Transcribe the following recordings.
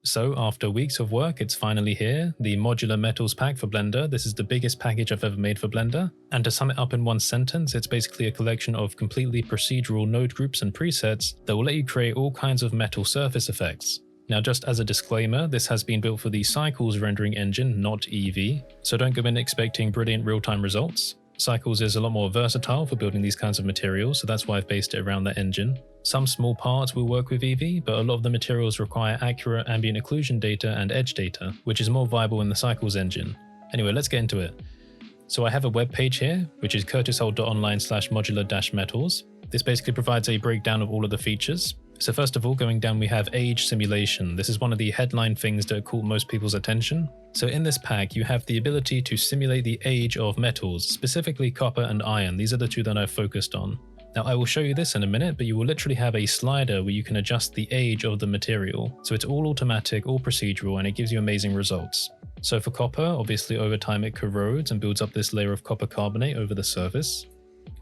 So after weeks of work, it's finally here, the Modular Metals pack for Blender. This is the biggest package I've ever made for Blender. And to sum it up in one sentence, it's basically a collection of completely procedural node groups and presets that will let you create all kinds of metal surface effects. Now, just as a disclaimer, this has been built for the Cycles rendering engine, not Eevee, so don't go in expecting brilliant real-time results. Cycles is a lot more versatile for building these kinds of materials, so that's why I've based it around that engine. Some small parts will work with Eevee, but a lot of the materials require accurate ambient occlusion data and edge data, which is more viable in the Cycles engine. Anyway, let's get into it. So I have a web page here, which is curtisholt.online/modular-metals. This basically provides a breakdown of all of the features. So first of all, going down, we have age simulation. This is one of the headline things that caught most people's attention. So in this pack, you have the ability to simulate the age of metals, specifically copper and iron. These are the two that I've focused on. Now I will show you this in a minute, but you will literally have a slider where you can adjust the age of the material. So it's all automatic, all procedural, and it gives you amazing results. So for copper, obviously over time it corrodes and builds up this layer of copper carbonate over the surface.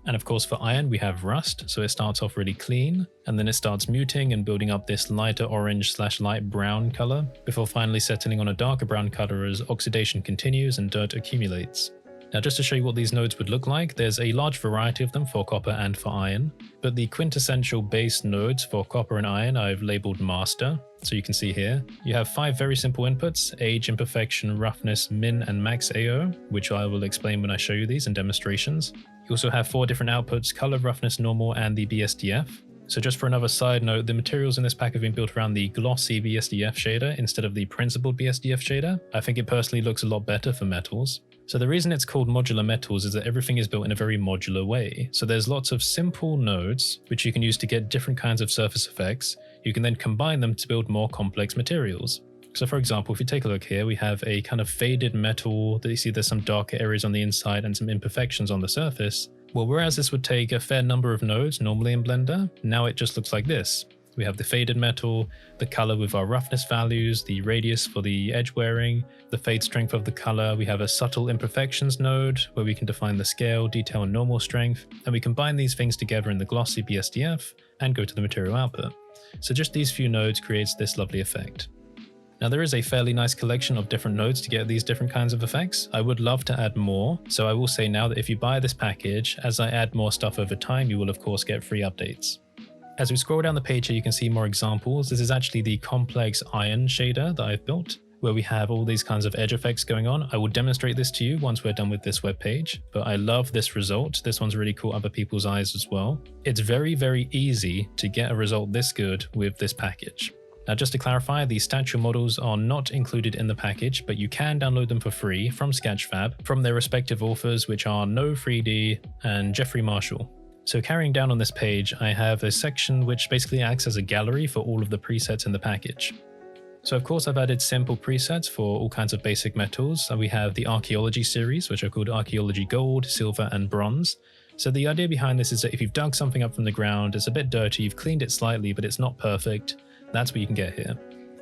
And of course for iron we have rust, so it starts off really clean, and then it starts muting and building up this lighter orange/light brown color, before finally settling on a darker brown color as oxidation continues and dirt accumulates. Now just to show you what these nodes would look like, there's a large variety of them for copper and for iron, but the quintessential base nodes for copper and iron I've labeled master. So you can see here, you have 5 very simple inputs: age, imperfection, roughness, min and max AO, which I will explain when I show you these in demonstrations. You also have 4 different outputs: color, roughness, normal, and the BSDF. So just for another side note, the materials in this pack have been built around the glossy BSDF shader instead of the principled BSDF shader. I think it personally looks a lot better for metals. So the reason it's called Modular Metals is that everything is built in a very modular way. So there's lots of simple nodes which you can use to get different kinds of surface effects. You can then combine them to build more complex materials. So for example, if you take a look here, we have a kind of faded metal that you see there's some darker areas on the inside and some imperfections on the surface. Well, whereas this would take a fair number of nodes normally in Blender, now it just looks like this. We have the faded metal, the color with our roughness values, the radius for the edge wearing, the fade strength of the color. We have a subtle imperfections node where we can define the scale, detail, and normal strength. And we combine these things together in the glossy BSDF and go to the material output. So just these few nodes creates this lovely effect. Now there is a fairly nice collection of different nodes to get these different kinds of effects. I would love to add more, so I will say now that if you buy this package, as I add more stuff over time, you will of course get free updates. As we scroll down the page here, you can see more examples. This is actually the complex iron shader that I've built, where we have all these kinds of edge effects going on. I will demonstrate this to you once we're done with this web page, but I love this result. This one's really caught other people's eyes as well. It's very, very easy to get a result this good with this package. Now just to clarify, the statue models are not included in the package, but you can download them for free from Sketchfab from their respective authors, which are No3D and Jeffrey Marshall. So carrying down on this page, I have a section which basically acts as a gallery for all of the presets in the package. So of course I've added simple presets for all kinds of basic metals. So we have the Archaeology series, which are called Archaeology Gold, Silver, and Bronze. So the idea behind this is that if you've dug something up from the ground, it's a bit dirty, you've cleaned it slightly, but it's not perfect, that's what you can get here.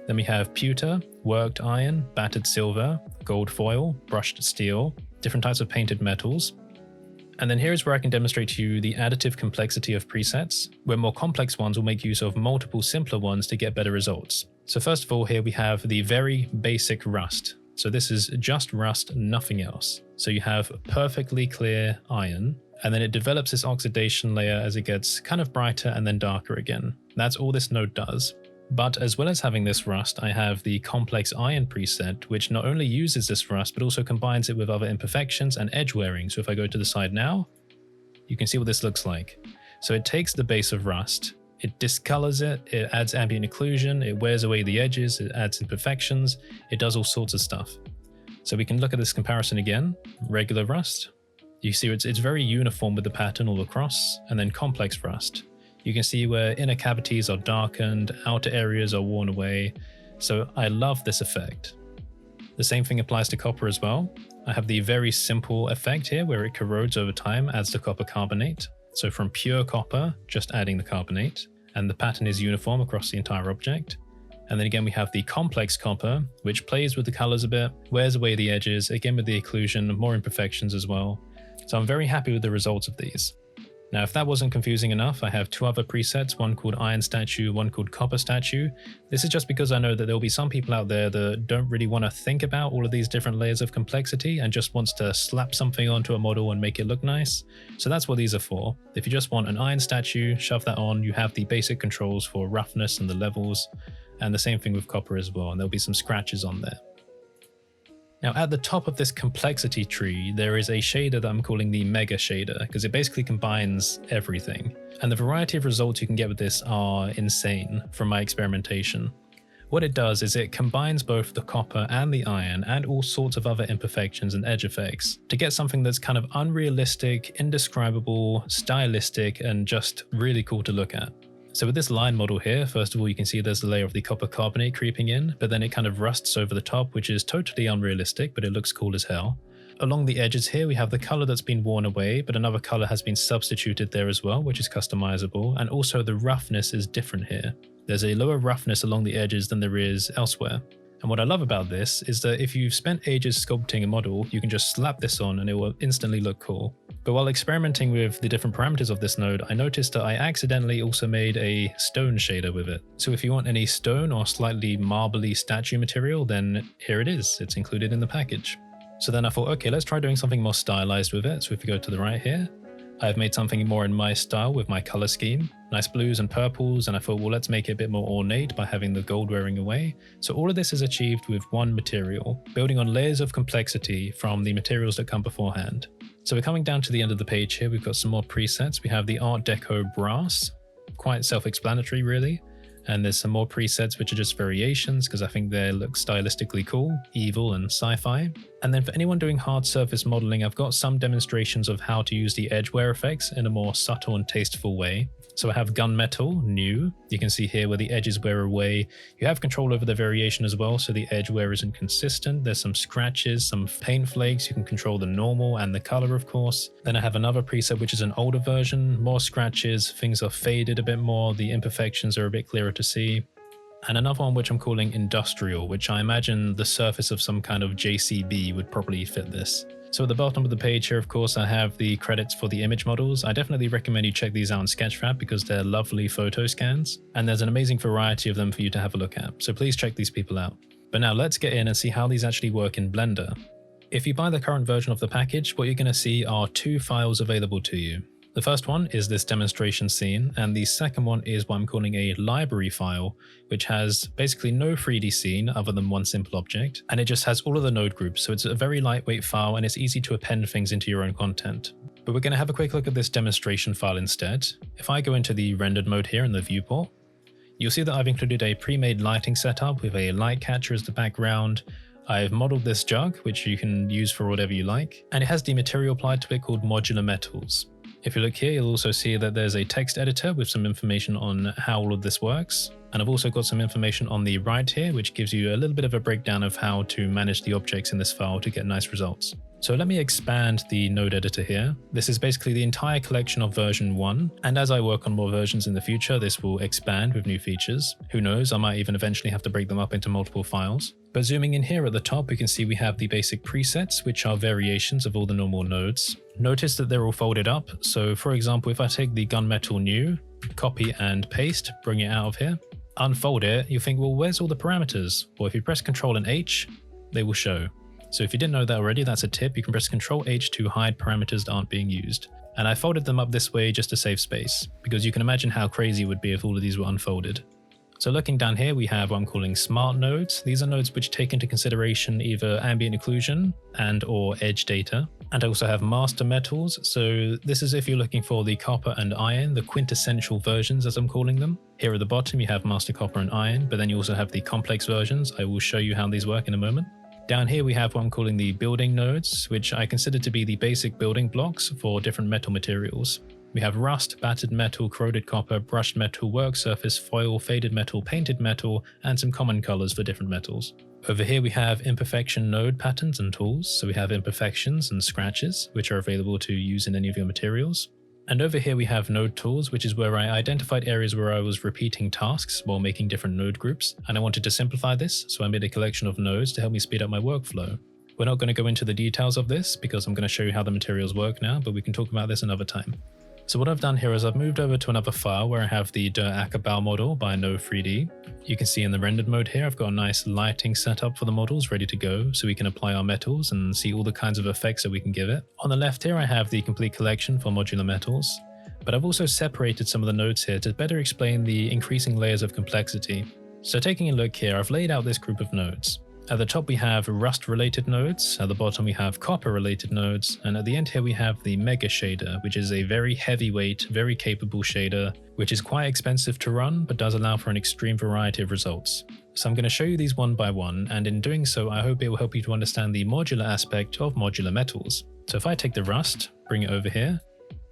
Then we have pewter, worked iron, battered silver, gold foil, brushed steel, different types of painted metals. And then here's where I can demonstrate to you the additive complexity of presets, where more complex ones will make use of multiple simpler ones to get better results. So first of all, here we have the very basic rust. So this is just rust, nothing else. So you have perfectly clear iron, and then it develops this oxidation layer as it gets kind of brighter and then darker again. That's all this node does. But as well as having this rust, I have the complex iron preset, which not only uses this rust, but also combines it with other imperfections and edge wearing. So if I go to the side now, you can see what this looks like. So it takes the base of rust, it discolors it, it adds ambient occlusion, it wears away the edges, it adds imperfections, it does all sorts of stuff. So we can look at this comparison again. Regular rust, you see it's very uniform with the pattern all across, and then complex rust. You can see where inner cavities are darkened, outer areas are worn away. So I love this effect. The same thing applies to copper as well. I have the very simple effect here where it corrodes over time, adds the copper carbonate. So from pure copper, just adding the carbonate, and the pattern is uniform across the entire object. And then again, we have the complex copper, which plays with the colors a bit, wears away the edges, again with the occlusion, more imperfections as well. So I'm very happy with the results of these. Now, if that wasn't confusing enough, I have two other presets, one called Iron Statue, one called Copper Statue. This is just because I know that there'll be some people out there that don't really want to think about all of these different layers of complexity and just wants to slap something onto a model and make it look nice. So that's what these are for. If you just want an Iron Statue, shove that on, you have the basic controls for roughness and the levels, and the same thing with Copper as well, and there'll be some scratches on there. Now at the top of this complexity tree, there is a shader that I'm calling the Mega Shader, because it basically combines everything. And the variety of results you can get with this are insane from my experimentation. What it does is it combines both the copper and the iron and all sorts of other imperfections and edge effects to get something that's kind of unrealistic, indescribable, stylistic, and just really cool to look at. So with this line model here, first of all, you can see there's a layer of the copper carbonate creeping in, but then it kind of rusts over the top, which is totally unrealistic, but it looks cool as hell. Along the edges here, we have the color that's been worn away, but another color has been substituted there as well, which is customizable. And also the roughness is different here. There's a lower roughness along the edges than there is elsewhere. And what I love about this is that if you've spent ages sculpting a model, you can just slap this on and it will instantly look cool. But while experimenting with the different parameters of this node, I noticed that I accidentally also made a stone shader with it. So if you want any stone or slightly marbly statue material, then here it is. It's included in the package. So then I thought, okay, let's try doing something more stylized with it. So if you go to the right here, I've made something more in my style with my color scheme. Nice blues and purples, and I thought, well, let's make it a bit more ornate by having the gold wearing away. So all of this is achieved with one material, building on layers of complexity from the materials that come beforehand. So we're coming down to the end of the page here. We've got some more presets. We have the Art Deco brass, quite self-explanatory really. And there's some more presets which are just variations because I think they look stylistically cool, evil and sci-fi. And then for anyone doing hard surface modeling, I've got some demonstrations of how to use the edge wear effects in a more subtle and tasteful way. So I have gunmetal, new. You can see here where the edges wear away. You have control over the variation as well, so the edge wear isn't consistent. There's some scratches, some paint flakes. You can control the normal and the color, of course. Then I have another preset, which is an older version, more scratches. Things are faded a bit more. The imperfections are a bit clearer to see. And another one which I'm calling industrial, which I imagine the surface of some kind of JCB would probably fit this. So at the bottom of the page here, of course, I have the credits for the image models. I definitely recommend you check these out on Sketchfab because they're lovely photo scans. And there's an amazing variety of them for you to have a look at. So please check these people out. But now let's get in and see how these actually work in Blender. If you buy the current version of the package, what you're going to see are two files available to you. The first one is this demonstration scene, and the second one is what I'm calling a library file, which has basically no 3D scene other than one simple object, and it just has all of the node groups, so it's a very lightweight file and it's easy to append things into your own content. But we're going to have a quick look at this demonstration file instead. If I go into the rendered mode here in the viewport, you'll see that I've included a pre-made lighting setup with a light catcher as the background. I've modeled this jug, which you can use for whatever you like, and it has the material applied to it called Modular Metals. If you look here, you'll also see that there's a text editor with some information on how all of this works. And I've also got some information on the right here, which gives you a little bit of a breakdown of how to manage the objects in this file to get nice results. So let me expand the node editor here. This is basically the entire collection of version 1. And as I work on more versions in the future, this will expand with new features. Who knows, I might even eventually have to break them up into multiple files. But zooming in here at the top, we can see we have the basic presets, which are variations of all the normal nodes. Notice that they're all folded up. So for example, if I take the gunmetal new, copy and paste, bring it out of here, unfold it, you think, well, where's all the parameters? Well, if you press Ctrl and H, they will show. So if you didn't know that already, that's a tip. You can press Ctrl H to hide parameters that aren't being used. And I folded them up this way just to save space, because you can imagine how crazy it would be if all of these were unfolded. So looking down here, we have what I'm calling smart nodes. These are nodes which take into consideration either ambient occlusion and or edge data. And I also have master metals. So this is if you're looking for the copper and iron, the quintessential versions as I'm calling them. Here at the bottom, you have master copper and iron, but then you also have the complex versions. I will show you how these work in a moment. Down here, we have what I'm calling the building nodes, which I consider to be the basic building blocks for different metal materials. We have rust, battered metal, corroded copper, brushed metal, work surface, foil, faded metal, painted metal, and some common colors for different metals. Over here we have imperfection node patterns and tools, so we have imperfections and scratches, which are available to use in any of your materials. And over here we have node tools, which is where I identified areas where I was repeating tasks while making different node groups, and I wanted to simplify this, so I made a collection of nodes to help me speed up my workflow. We're not going to go into the details of this because I'm going to show you how the materials work now, but we can talk about this another time. So what I've done here is I've moved over to another file where I have the Dirt Ackerbau model by No3D. You can see in the rendered mode here, I've got a nice lighting setup for the models ready to go, so we can apply our metals and see all the kinds of effects that we can give it. On the left here, I have the complete collection for Modular Metals, but I've also separated some of the nodes here to better explain the increasing layers of complexity. So taking a look here, I've laid out this group of nodes. At the top we have rust-related nodes, at the bottom we have copper-related nodes, and at the end here we have the Mega Shader, which is a very heavyweight, very capable shader, which is quite expensive to run, but does allow for an extreme variety of results. So I'm going to show you these one by one, and in doing so I hope it will help you to understand the modular aspect of Modular Metals. So if I take the rust, bring it over here,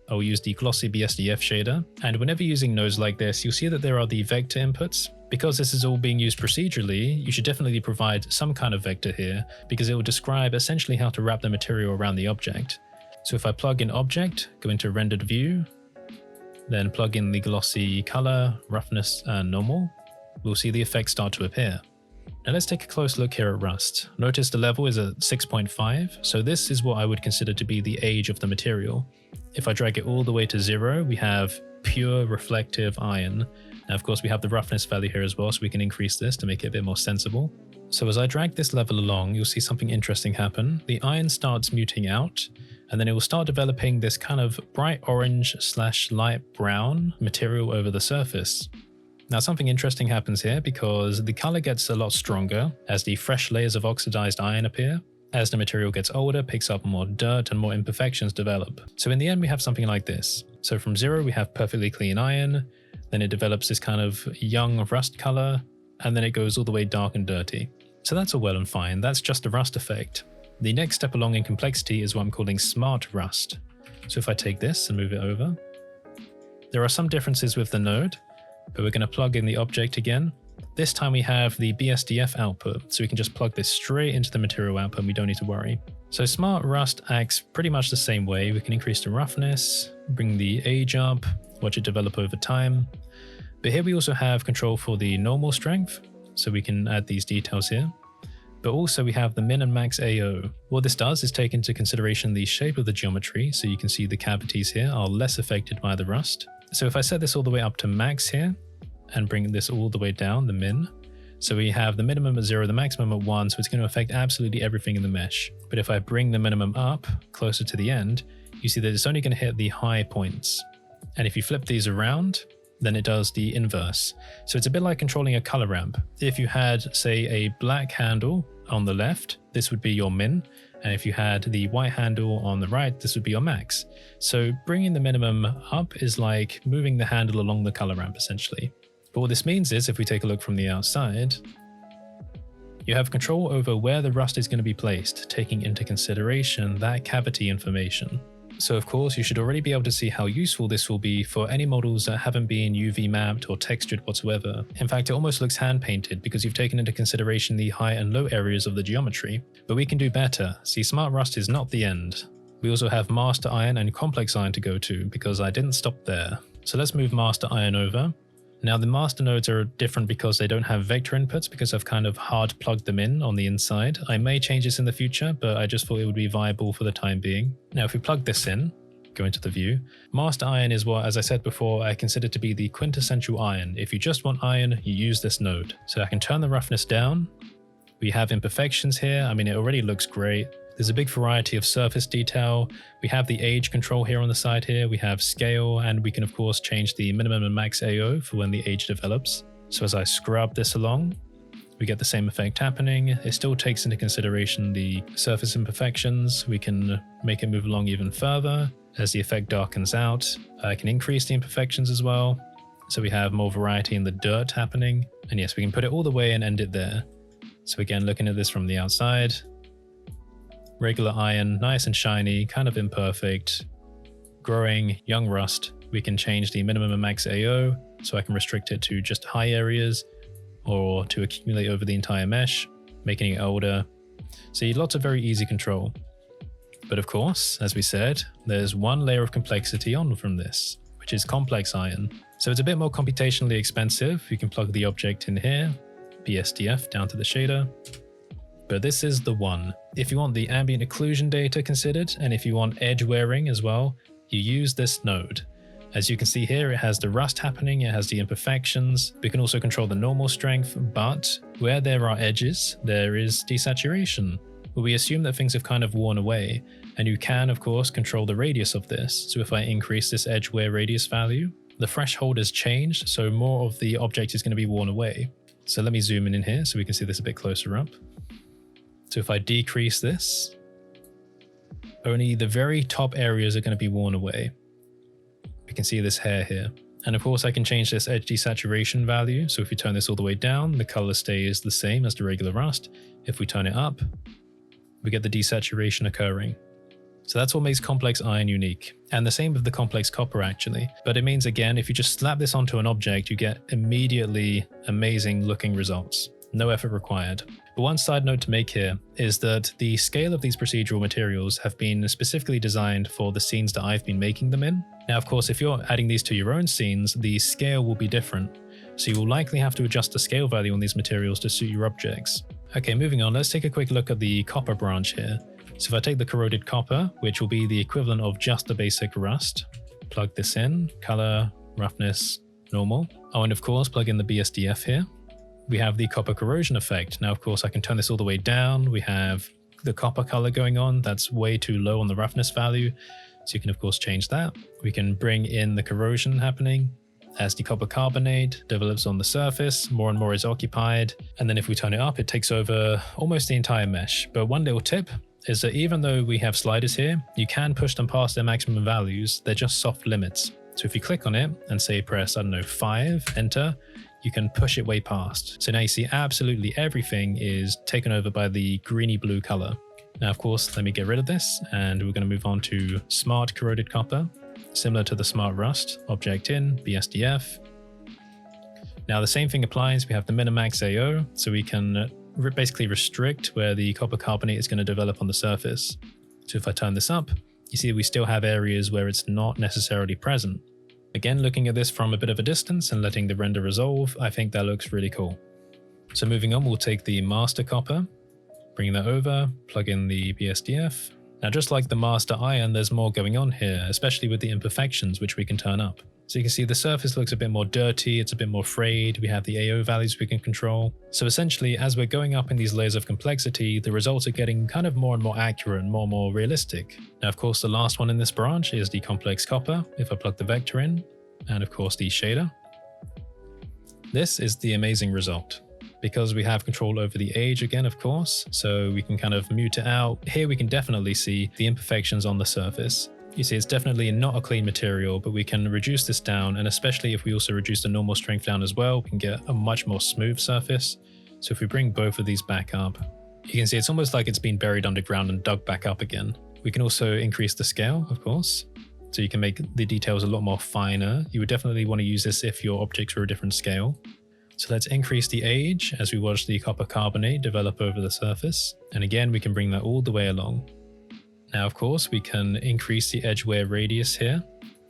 I'll use the glossy BSDF shader, and whenever using nodes like this, you'll see that there are the vector inputs. Because this is all being used procedurally, you should definitely provide some kind of vector here, because it will describe essentially how to wrap the material around the object. So if I plug in object, go into rendered view, then plug in the glossy color, roughness, and normal, we'll see the effects start to appear. Now let's take a close look here at rust. Notice the level is at 6.5, so this is what I would consider to be the age of the material. If I drag it all the way to 0, we have pure reflective iron. Now of course we have the roughness value here as well, so we can increase this to make it a bit more sensible. So as I drag this level along, you'll see something interesting happen. The iron starts muting out, and then it will start developing this kind of bright orange / light brown material over the surface. Now something interesting happens here because the color gets a lot stronger as the fresh layers of oxidized iron appear. As the material gets older, picks up more dirt and more imperfections develop. So in the end we have something like this. So from 0 we have perfectly clean iron, then it develops this kind of young rust color, and then it goes all the way dark and dirty. So that's all well and fine, that's just the rust effect. The next step along in complexity is what I'm calling smart rust. So if I take this and move it over, there are some differences with the node, but we're going to plug in the object again. This time we have the BSDF output, so we can just plug this straight into the material output and we don't need to worry. So smart rust acts pretty much the same way. We can increase the roughness, bring the age up, watch it develop over time. But here we also have control for the normal strength, so we can add these details here. But also we have the min and max AO. What this does is take into consideration the shape of the geometry, so you can see the cavities here are less affected by the rust. So if I set this all the way up to max here, and bring this all the way down, the min. So we have the minimum at 0, the maximum at 1, so it's going to affect absolutely everything in the mesh. But if I bring the minimum up, closer to the end, you see that it's only going to hit the high points. And if you flip these around, then it does the inverse. So it's a bit like controlling a color ramp. If you had, say, a black handle on the left, this would be your min. And if you had the white handle on the right, this would be your max. So bringing the minimum up is like moving the handle along the color ramp, essentially. But what this means is, if we take a look from the outside, you have control over where the rust is going to be placed, taking into consideration that cavity information. So of course, you should already be able to see how useful this will be for any models that haven't been UV mapped or textured whatsoever. In fact, it almost looks hand painted because you've taken into consideration the high and low areas of the geometry. But we can do better. See, smart rust is not the end. We also have master iron and complex iron to go to, because I didn't stop there. So let's move master iron over. Now the master nodes are different because they don't have vector inputs, because I've kind of hard plugged them in on the inside. I may change this in the future, but I just thought it would be viable for the time being. Now if we plug this in, go into the view, master iron is what, as I said before, I consider to be the quintessential iron. If you just want iron, you use this node. So I can turn the roughness down. We have imperfections here. I mean, it already looks great. There's a big variety of surface detail. We have the age control here on the side here. We have scale, and we can of course change the minimum and max AO for when the age develops. So as I scrub this along, we get the same effect happening. It still takes into consideration the surface imperfections. We can make it move along even further as the effect darkens out. I can increase the imperfections as well. So we have more variety in the dirt happening. And yes, we can put it all the way and end it there. So again, looking at this from the outside, regular iron, nice and shiny, kind of imperfect, growing, young rust. We can change the minimum and max AO, so I can restrict it to just high areas or to accumulate over the entire mesh, making it older. See, lots of very easy control. But of course, as we said, there's one layer of complexity on from this, which is complex iron. So it's a bit more computationally expensive. You can plug the object in here, BSDF down to the shader. But this is the one. If you want the ambient occlusion data considered, and if you want edge wearing as well, you use this node. As you can see here, it has the rust happening, it has the imperfections. We can also control the normal strength, but where there are edges, there is desaturation. But we assume that things have kind of worn away, and you can, of course, control the radius of this. So if I increase this edge wear radius value, the threshold has changed, so more of the object is going to be worn away. So let me zoom in here so we can see this a bit closer up. So if I decrease this, only the very top areas are going to be worn away. We can see this hair here. And of course I can change this edge desaturation value. So if we turn this all the way down, the color stays the same as the regular rust. If we turn it up, we get the desaturation occurring. So that's what makes complex iron unique. And the same with the complex copper actually. But it means again, if you just slap this onto an object, you get immediately amazing looking results. No effort required. But one side note to make here is that the scale of these procedural materials have been specifically designed for the scenes that I've been making them in. Now, of course, if you're adding these to your own scenes, the scale will be different. So you will likely have to adjust the scale value on these materials to suit your objects. Okay, moving on, let's take a quick look at the copper branch here. So if I take the corroded copper, which will be the equivalent of just the basic rust, plug this in, color, roughness, normal. Oh, and of course, plug in the BSDF here. We have the copper corrosion effect. Now, of course, I can turn this all the way down. We have the copper color going on. That's way too low on the roughness value. So you can, of course, change that. We can bring in the corrosion happening. As the copper carbonate develops on the surface, more and more is occupied. And then if we turn it up, it takes over almost the entire mesh. But one little tip is that even though we have sliders here, you can push them past their maximum values. They're just soft limits. So if you click on it and say press, I don't know, 5, enter, you can push it way past. So now you see absolutely everything is taken over by the greeny blue color. Now, of course, let me get rid of this and we're going to move on to smart corroded copper, similar to the smart rust, object in, BSDF. Now the same thing applies. We have the minimax AO, so we can basically restrict where the copper carbonate is going to develop on the surface. So if I turn this up, you see we still have areas where it's not necessarily present. Again, looking at this from a bit of a distance and letting the render resolve, I think that looks really cool. So moving on, we'll take the master copper, bring that over, plug in the BSDF. Now, just like the master iron, there's more going on here, especially with the imperfections, which we can turn up. So you can see the surface looks a bit more dirty, it's a bit more frayed, we have the AO values we can control. So essentially, as we're going up in these layers of complexity, the results are getting kind of more and more accurate and more realistic. Now, of course, the last one in this branch is the complex copper, if I plug the vector in, and of course the shader. This is the amazing result, because we have control over the age again, of course, so we can kind of mute it out. Here we can definitely see the imperfections on the surface. You see, it's definitely not a clean material, but we can reduce this down, and especially if we also reduce the normal strength down as well, we can get a much more smooth surface. So if we bring both of these back up, you can see it's almost like it's been buried underground and dug back up again. We can also increase the scale, of course, so you can make the details a lot more finer. You would definitely want to use this if your objects were a different scale. So let's increase the age as we watch the copper carbonate develop over the surface. And again, we can bring that all the way along. Now, of course, we can increase the edge wear radius here,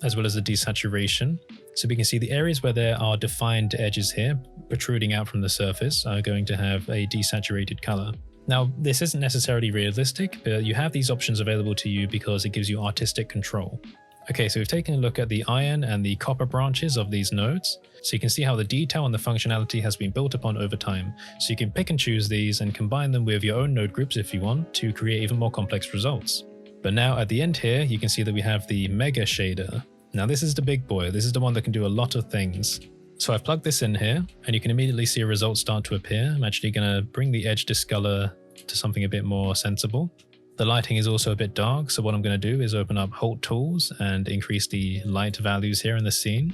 as well as the desaturation. So we can see the areas where there are defined edges here, protruding out from the surface, are going to have a desaturated color. Now, this isn't necessarily realistic, but you have these options available to you because it gives you artistic control. Okay, so we've taken a look at the iron and the copper branches of these nodes. So you can see how the detail and the functionality has been built upon over time. So you can pick and choose these and combine them with your own node groups if you want to create even more complex results. But now at the end here, you can see that we have the mega shader. Now this is the big boy. This is the one that can do a lot of things. So I've plugged this in here and you can immediately see a result start to appear. I'm actually going to bring the edge discolor to something a bit more sensible. The lighting is also a bit dark, so what I'm going to do is open up Holt tools and increase the light values here in the scene.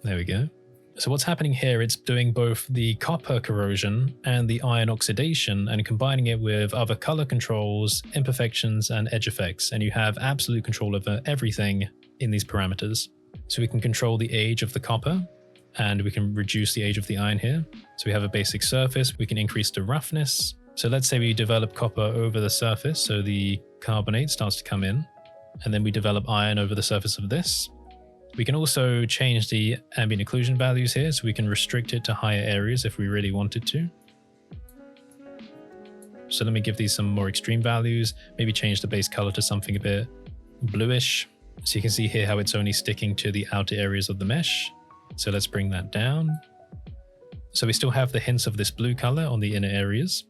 There we go. So what's happening here, it's doing both the copper corrosion and the iron oxidation and combining it with other color controls, imperfections, and edge effects, and you have absolute control over everything in these parameters. So we can control the age of the copper, and we can reduce the age of the iron here. So we have a basic surface, we can increase the roughness. So let's say we develop copper over the surface, so the carbonate starts to come in, and then we develop iron over the surface of this. We can also change the ambient occlusion values here, so we can restrict it to higher areas if we really wanted to. So let me give these some more extreme values, maybe change the base color to something a bit bluish. So you can see here how it's only sticking to the outer areas of the mesh. So let's bring that down. So we still have the hints of this blue color on the inner areas.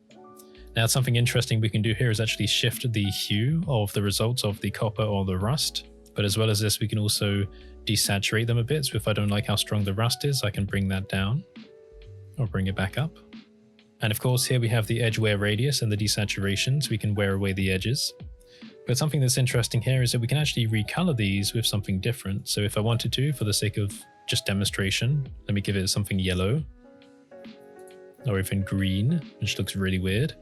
Now something interesting we can do here is actually shift the hue of the results of the copper or the rust. But as well as this, we can also desaturate them a bit. So if I don't like how strong the rust is, I can bring that down or bring it back up. And of course, here we have the edge wear radius and the desaturation, so we can wear away the edges. But something that's interesting here is that we can actually recolor these with something different. So if I wanted to, for the sake of just demonstration, let me give it something yellow or even green, which looks really weird.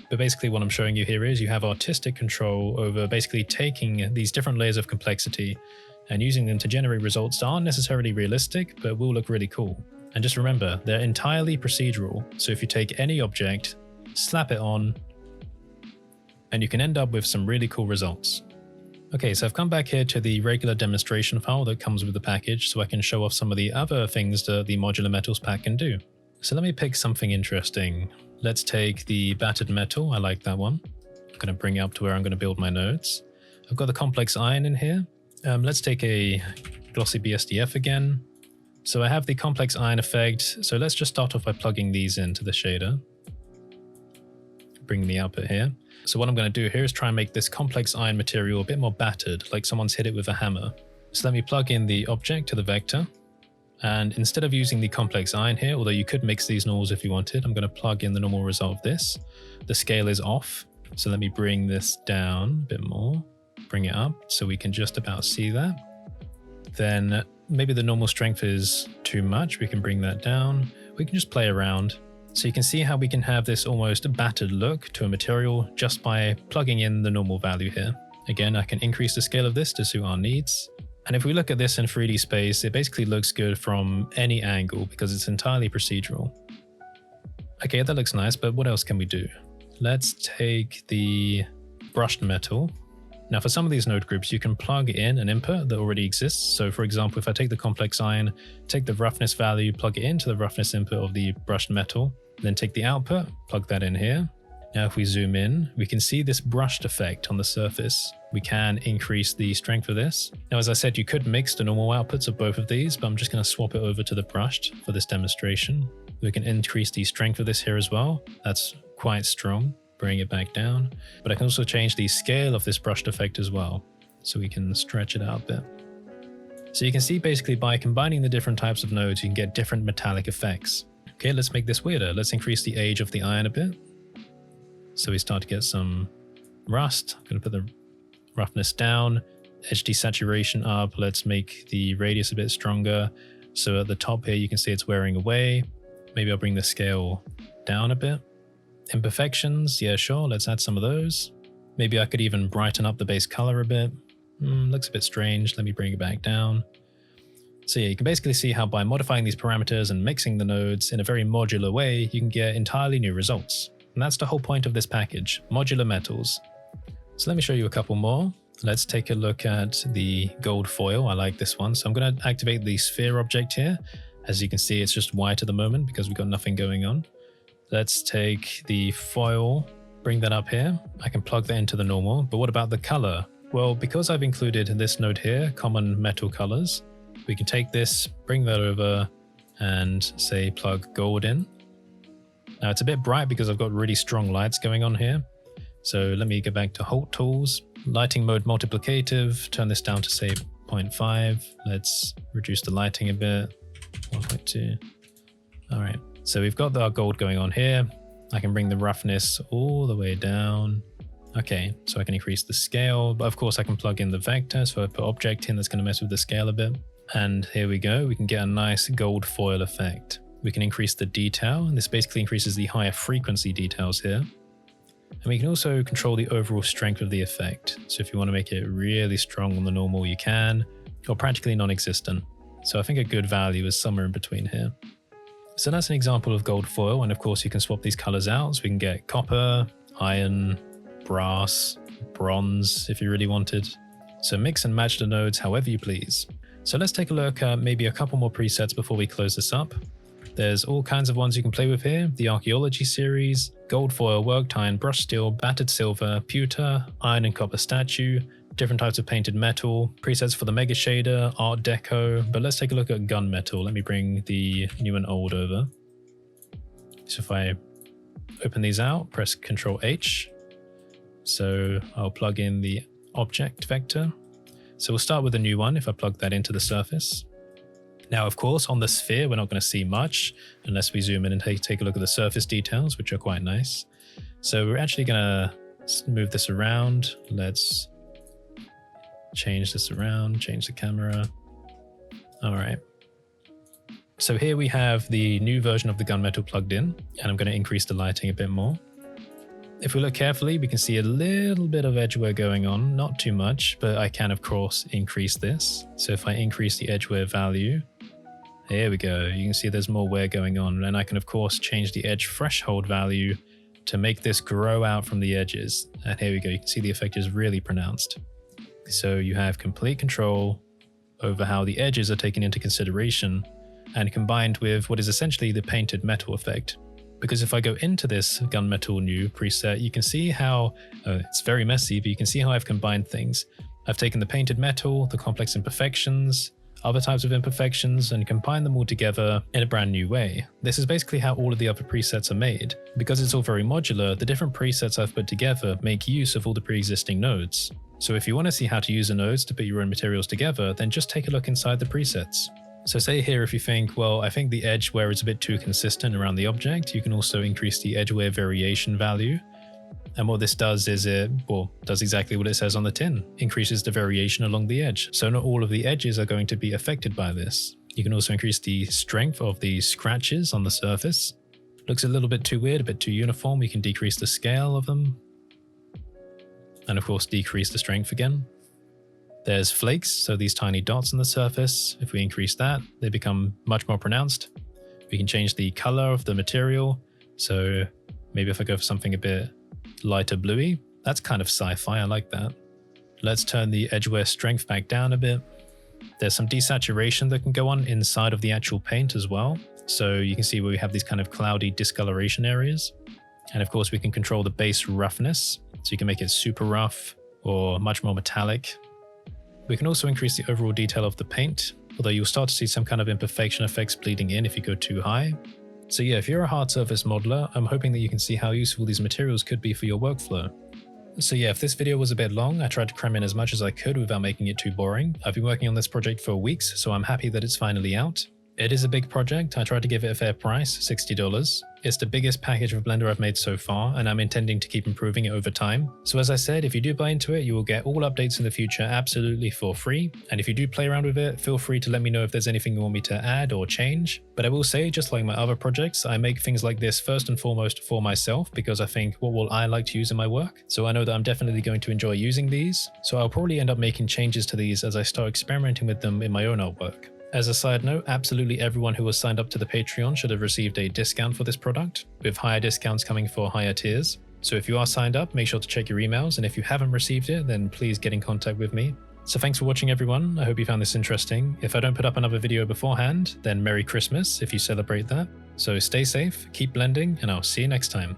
But basically what I'm showing you here is you have artistic control over basically taking these different layers of complexity and using them to generate results that aren't necessarily realistic, but will look really cool. And just remember, they're entirely procedural. So if you take any object, slap it on, and you can end up with some really cool results. Okay, so I've come back here to the regular demonstration file that comes with the package so I can show off some of the other things that the Modular Metals pack can do. So let me pick something interesting. Let's take the Battered metal. I like that one. I'm going to bring it up to where I'm going to build my nodes. I've got the complex iron in here. Let's take a glossy BSDF again. So I have the complex iron effect. So let's just start off by plugging these into the shader. Bring the output here. So what I'm going to do here is try and make this complex iron material a bit more battered, like someone's hit it with a hammer. So let me plug in the object to the vector. And instead of using the complex iron here, although you could mix these normals if you wanted, I'm going to plug in the normal result of this. The scale is off. So let me bring this down a bit more, bring it up so we can just about see that. Then maybe the normal strength is too much. We can bring that down. We can just play around. So you can see how we can have this almost battered look to a material just by plugging in the normal value here. Again, I can increase the scale of this to suit our needs. And if we look at this in 3D space, it basically looks good from any angle because it's entirely procedural. Okay, that looks nice, but what else can we do? Let's take the brushed metal. Now for some of these node groups, you can plug in an input that already exists. So for example, if I take the complex iron, take the roughness value, plug it into the roughness input of the brushed metal, then take the output, plug that in here. Now if we zoom in, we can see this brushed effect on the surface. We can increase the strength of this. Now as I said, you could mix the normal outputs of both of these, but I'm just going to swap it over to the brushed for this demonstration. We can increase the strength of this here as well. That's quite strong. Bring it back down, but I can also change the scale of this brushed effect as well, so we can stretch it out a bit. So you can see basically by combining the different types of nodes, you can get different metallic effects. Okay, let's make this weirder. Let's increase the age of the iron a bit. So we start to get some rust. I'm going to put the roughness down, edge desaturation up. Let's make the radius a bit stronger. So at the top here, you can see it's wearing away. Maybe I'll bring the scale down a bit. Imperfections, yeah, sure, let's add some of those. Maybe I could even brighten up the base color a bit. Looks a bit strange, let me bring it back down. So yeah, you can basically see how by modifying these parameters and mixing the nodes in a very modular way, you can get entirely new results. And that's the whole point of this package, Modular Metals. So let me show you a couple more. Let's take a look at the gold foil. I like this one. So I'm going to activate the sphere object here. As you can see, it's just white at the moment because we've got nothing going on. Let's take the foil, bring that up here. I can plug that into the normal, but what about the color? Well, because I've included this node here, common metal colors, we can take this, bring that over and say plug gold in. Now it's a bit bright because I've got really strong lights going on here. So let me go back to Holt tools, lighting mode multiplicative, turn this down to say 0.5. Let's reduce the lighting a bit, 1.2. All right. So we've got our gold going on here. I can bring the roughness all the way down. Okay, so I can increase the scale, but of course I can plug in the vector. So I put object in, that's going to mess with the scale a bit. And here we go. We can get a nice gold foil effect. We can increase the detail, and this basically increases the higher frequency details here. And we can also control the overall strength of the effect. So if you want to make it really strong on the normal, you can, or practically non-existent. So I think a good value is somewhere in between here. So that's an example of gold foil, and of course you can swap these colors out, so we can get copper, iron, brass, bronze if you really wanted. So mix and match the nodes however you please. So let's take a look at maybe a couple more presets before we close this up. There's all kinds of ones you can play with here. The archaeology series, gold foil, worked iron, brushed steel, battered silver, pewter, iron and copper statue, different types of painted metal, presets for the Mega Shader, Art Deco, but let's take a look at gunmetal. Let me bring the new and old over. So if I open these out, press Ctrl H. So I'll plug in the object vector. So we'll start with the new one if I plug that into the surface. Now, of course, on the sphere, we're not going to see much unless we zoom in and take a look at the surface details, which are quite nice. So we're actually going to move this around. Let's change this around, change the camera. All right. So here we have the new version of the gunmetal plugged in, and I'm going to increase the lighting a bit more. If we look carefully, we can see a little bit of edge wear going on, not too much, but I can, of course, increase this. So if I increase the edge wear value, there we go. You can see there's more wear going on, and I can, of course, change the edge threshold value to make this grow out from the edges. And here we go. You can see the effect is really pronounced. So you have complete control over how the edges are taken into consideration and combined with what is essentially the painted metal effect. Because if I go into this gunmetal new preset, you can see how it's very messy, but you can see how I've combined things. I've taken the painted metal, the complex imperfections, other types of imperfections, and combine them all together in a brand new way. This is basically how all of the other presets are made. Because it's all very modular, the different presets I've put together make use of all the pre-existing nodes. So if you want to see how to use the nodes to put your own materials together, then just take a look inside the presets. So say here if you think, well, I think the edge wear is a bit too consistent around the object, you can also increase the edge wear variation value. And what this does is does exactly what it says on the tin, increases the variation along the edge. So not all of the edges are going to be affected by this. You can also increase the strength of the scratches on the surface. Looks a little bit too weird, a bit too uniform. You can decrease the scale of them. And of course, decrease the strength again. There's flakes, so these tiny dots on the surface. If we increase that, they become much more pronounced. We can change the color of the material. So maybe if I go for something a bit lighter bluey, that's kind of sci-fi, I like that. Let's turn the edge wear strength back down a bit. There's some desaturation that can go on inside of the actual paint as well. So you can see where we have these kind of cloudy discoloration areas. And of course we can control the base roughness. So you can make it super rough or much more metallic. We can also increase the overall detail of the paint, although you'll start to see some kind of imperfection effects bleeding in if you go too high. So yeah, if you're a hard surface modeler, I'm hoping that you can see how useful these materials could be for your workflow. So yeah, if this video was a bit long, I tried to cram in as much as I could without making it too boring. I've been working on this project for weeks, so I'm happy that it's finally out. It is a big project. I tried to give it a fair price, $60. It's the biggest package of Blender I've made so far, and I'm intending to keep improving it over time. So as I said, if you do buy into it, you will get all updates in the future absolutely for free. And if you do play around with it, feel free to let me know if there's anything you want me to add or change. But I will say, just like my other projects, I make things like this first and foremost for myself, because I think, what will I like to use in my work? So I know that I'm definitely going to enjoy using these. So I'll probably end up making changes to these as I start experimenting with them in my own artwork. As a side note, absolutely everyone who was signed up to the Patreon should have received a discount for this product, with higher discounts coming for higher tiers. So if you are signed up, make sure to check your emails, and if you haven't received it, then please get in contact with me. So thanks for watching everyone, I hope you found this interesting. If I don't put up another video beforehand, then Merry Christmas if you celebrate that. So stay safe, keep blending, and I'll see you next time.